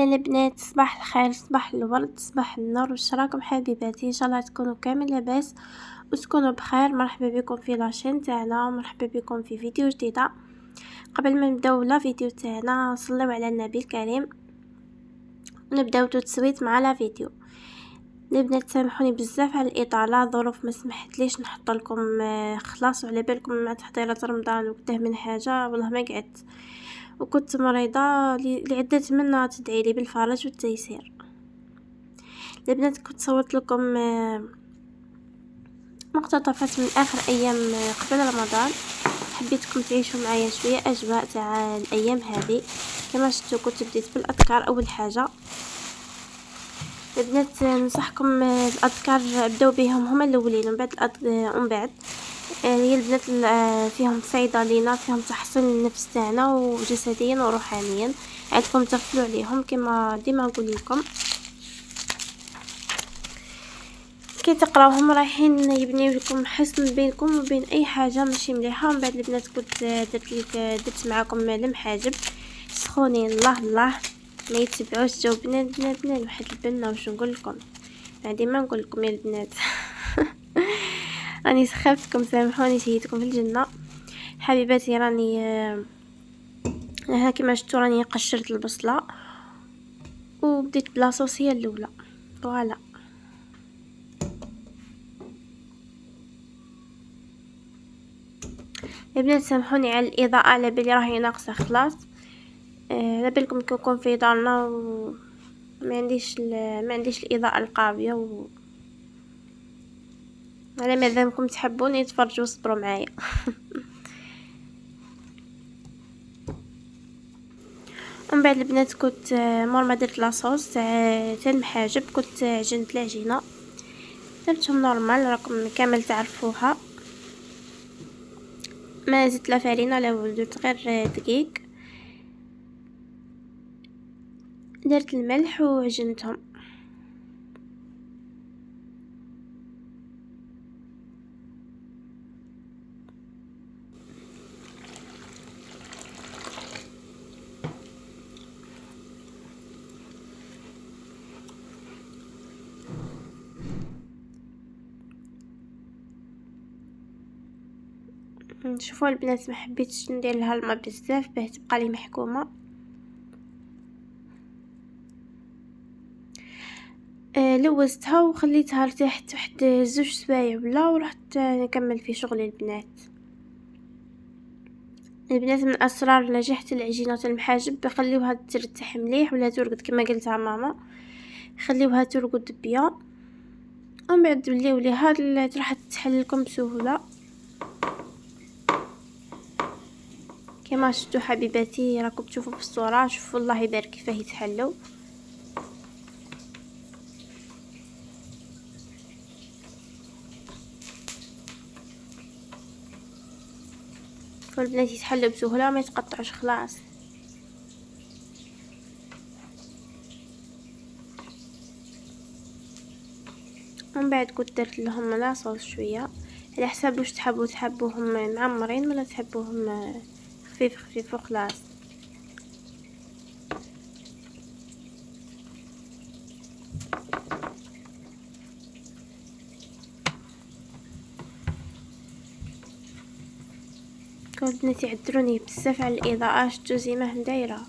اهلا البنات، صباح الخير، صباح الورد، صباح النور. واش راكم حبيباتي؟ ان شاء الله تكونوا كامل لاباس وتكونوا بخير. مرحبا بكم في لاشين تاعنا ومرحبا بكم في فيديو جديده. قبل ما نبداو لا فيديو تاعنا صلوا على النبي الكريم ونبداو تصويت مع لا فيديو. البنات سامحوني بزاف على الاطاله، ظروف ما سمحتليش نحط لكم خلاص، وعلى بالكم مع تحضيرات رمضان وكده من حاجه والله ما قعدت، وكنت مريضه لعده منا تدعي لي بالفرج والتيسير. البنات كنت صورت لكم مقتطفات من اخر ايام قبل رمضان، حبيتكم تعيشوا معايا شويه اجواء تاع الايام هذه. كما شفتوا كنت بديت بالاذكار اول حاجه. البنات ننصحكم الاذكار بداو بهم هما الاولين، ومن بعد هي البنات فيهم فايده لينا، فيهم تحسن النفس تاعنا وجسديا وروحانيا، عندكم تغفلوا عليهم كما ديما نقول لكم. كي تقراوهم رايحين يبنيو لكم حسن بينكم وبين اي حاجه ماشي مليحه. ومن بعد البنات كنت درت معاكم المحاجب سخونين، الله ما يتبعوش جو بنات واحد البنه. واش نقول لكم بعدين ما نقول لكم يا البنات راني سخفتكم، سامحوني شهيتكم في الجنه حبيباتي. راني ها كما شفتوا راني قشرت البصله وبديت بلاصوصيه الاولى. فوالا البنات سامحوني على الاضاءه، على بالي راهي ناقصه خلاص. على بالكم كنكون في دارنا وما عنديش الاضاءه القويه على مادامكم تحبوني تفرجوا صبروا معايا ومن بعد البنات كنت مور ما درت لاصوص تاع المحاجب كنت عجنت العجينه، درتهم نورمال راكم كامل تعرفوها، ما زدت لا فرينه لا ولد، درت غير دقيق، درت الملح وعجنتهم. شوفوا البنات ما حبيتش ندير لها الماء بزاف باه تبقى لي محكومه. لوزتها وخليتها ارتاحت واحد 2 سوايع ولا، ورحت نكمل في شغل البنات. من اسرار نجاح العجينه المحاجب خليوها ترتاح مليح ولا ترقد كما قلتها ماما، خليوها ترقد بيا ومن بعد توليو ليها راح تحل لكم بسهوله. كما شفتوا حبيباتي راكم تشوفوا في الصوره، شوفوا الله يبارك كيفاه يتحلوا. فالبنات يتحلوا بسهوله ما يتقطعوش خلاص. ومن بعد كنت درت لهم لاصوص شويه على حساب واش تحبوهم معمرين ولا تحبوهم خفيف وخلاص. كنت بناتي يعذروني بزاف على الاضاءه، شتو زي ما دايره.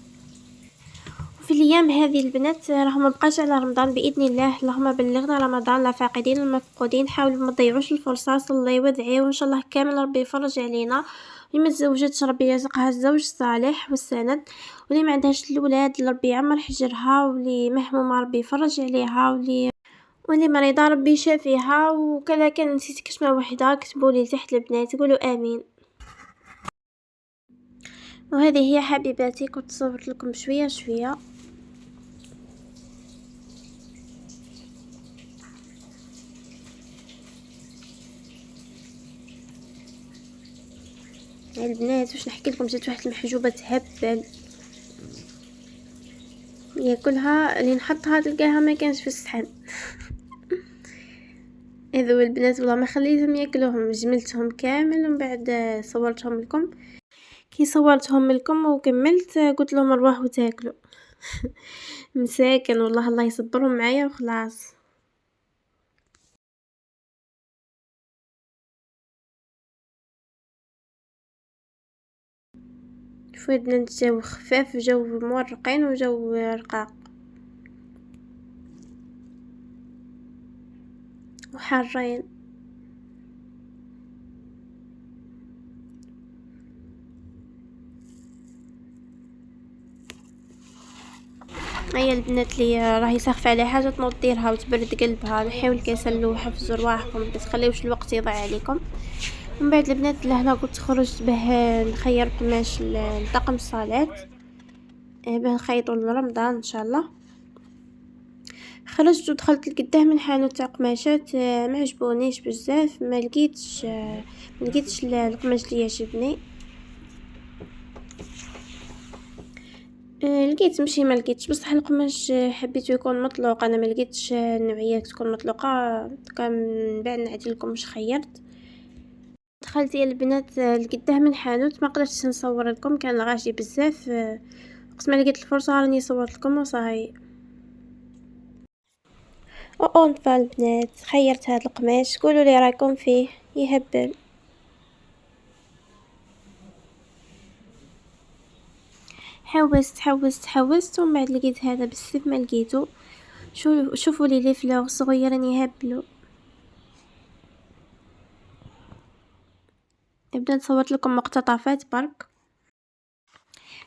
في الايام هذه البنات راهم مبقاش على رمضان باذن الله، اللهم بلغنا رمضان لا فاقدين المفقودين. حاولوا ما تضيعوش الفرصه، صليوا وادعيوا وان شاء الله كامل ربي يفرج علينا. اللي ما تزوجتش ربي يرزقها الزوج الصالح والسند، واللي ما عندهاش الاولاد ربي يعمر حجرها، واللي مهمومه ربي يفرج عليها، واللي مريضه ربي يشافيها. وكذا كان نسيت كلمه واحده كتبوا لي تحت البنات قولوا امين. وهذه هي حبيباتي كنت صورت لكم شويه شويه. البنات واش نحكي لكم، جات واحد المحجوبه تهبل ياكلها اللي نحطها تلقاها ما كانش في الصحن هذو البنات والله ما خليتهم ياكلوهم، جملتهم كامل ومن بعد صورتهم لكم. كي صورتهم لكم وكملت قلت لهم روحوا تاكلوا. مساكن والله الله يصبرهم معايا وخلاص. شوفوا البنات جو خفاف وجو مورقين وجو رقاق وحارين. هيا البنات اللي راهي ساخفة على حاجة تنوض ديرها وتبرد قلبها، نحاول كنسلو حفزوا رواحكم ما تخليوش الوقت يضيع عليكم. من بعد البنات لهنا قلت خرجت به نخير قماش لطقم الصلاة به نخيطو لرمضان ان شاء الله. خرجت ودخلت لقدام من حانوت تاع قماشات ما عجبونيش بزاف، ما لقيتش القماش اللي يعجبني. لقيت مشي ما لقيتش بصح القماش حبيته يكون مطلوق، انا ما لقيتش النوعيه تكون مطلوقه، كان بعد نعدل لكم واش خيرت. دخلت يا البنات لقداه من حانوت ما قدرتش نصور لكم كان غاشي بزاف، وقت ما لقيت الفرصه راني صورت لكم وصاي. نفع البنات خيرت هذا القماش، قولوا لي رايكم فيه يهبل. حوست ومن بعد لقيت هذا بالسيف ما لقيته. شوفوا لي لي فلوغ صغيرين يهبلوا. نبدا نصور لكم مقتطفات برك.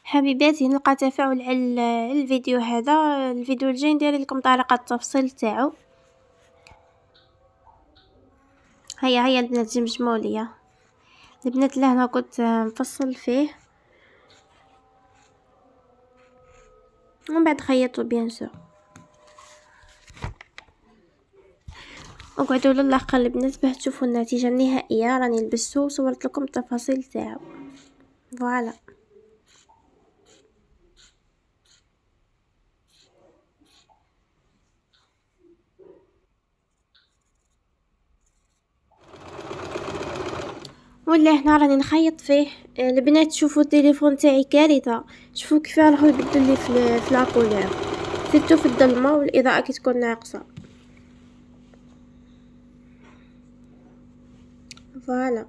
حبيباتي نلقى تفاعل على الفيديو هذا، الفيديو الجاي ندير لكم طريقه التفصيل تاعو. هيا البنات جمجموا ليا البنات لهنا كنت نفصل فيه ومن بعد خيطوا بيان سور. اقعدوا للاخر البنات باه تشوفوا النتيجه النهائيه. راني لبستو وصورت لكم التفاصيل تاعو. فوالا ولا هنا راني نخيط فيه. البنات شوفوا التليفون تاعي كارثه، شوفوا كيف راهو يبدل لي في لاكولور سيرتو في الظلمه والاضاءه كي تكون ناقصه. فوالا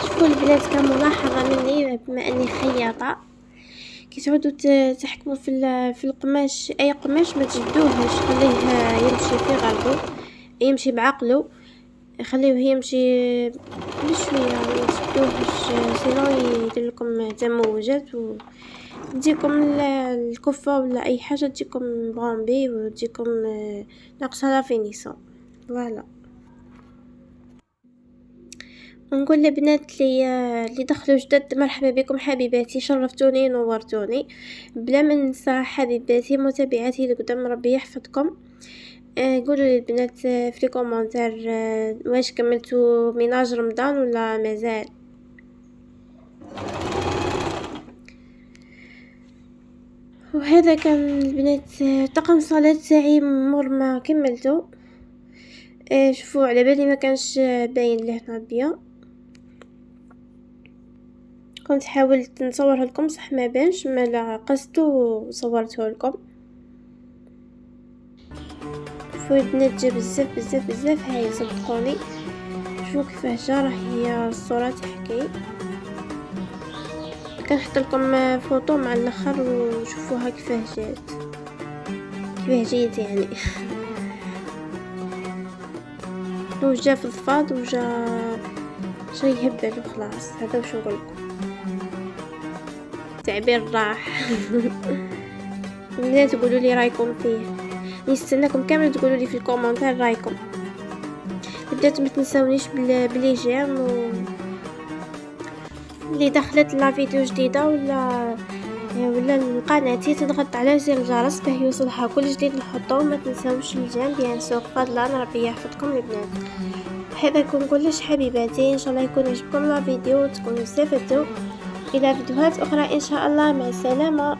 شوفوا البنات كملاحظه مني بما اني خياطه، كي تعودوا تحكموا في القماش، اي قماش ما تجبدوهش، خليه يمشي في غربو، يمشي بعقله، خليه يمشي بشويه ما تجبدوهش، سينو يدير لكم تموجات وتجيكم الكفه ولا اي حاجه تجيكم بغامبي وتجيكم ناقصه لا فينيسون. فوالا نقول لبنات اللي دخلوا جدد مرحبا بكم حبيباتي، شرفتوني نورتوني. بلا ما ننسى حبيباتي متابعاتي القدام ربي يحفظكم. قولوا لي البنات في الكومنتار واش كملتوا ميناج رمضان ولا مازال. وهذا كان البنات طقم صلاة تاعي مور ما كملته. شوفوا على بالي ما كانش باين له نبيه، كنت حاولت نصوره لكم صح ما بانش، ما لا قصته وصورته لكم. البنات جا بزاف هاي صدقوني. شوفوا كيفاش جا، هي الصوره تحكي. كنحط لكم فوطو مع الاخر وشوفوها كيفاش جيت يعني. وجا فضفاض وجا شي يهبل وخلاص، هذا وش نقولكم تعبير راح. لا تقولوا لي رايكم فيه، نستناكم كامل تقولوا لي في الكومنتار رايكم. بدات ما تنسونيش بلي جيم اللي دخلت لا فيديو جديده ولا القناتي تضغط على زر الجرس باه يوصلها كل جديد نحطه. ما تنساوش الجيم بيان سور. فضلا ربي يحفظكم البنات. هذا يكون كلش حبيباتي، ان شاء الله يكون عجبكم لا فيديو وتكونوا استفدتوا. الى فيديوهات اخرى ان شاء الله، مع السلامه.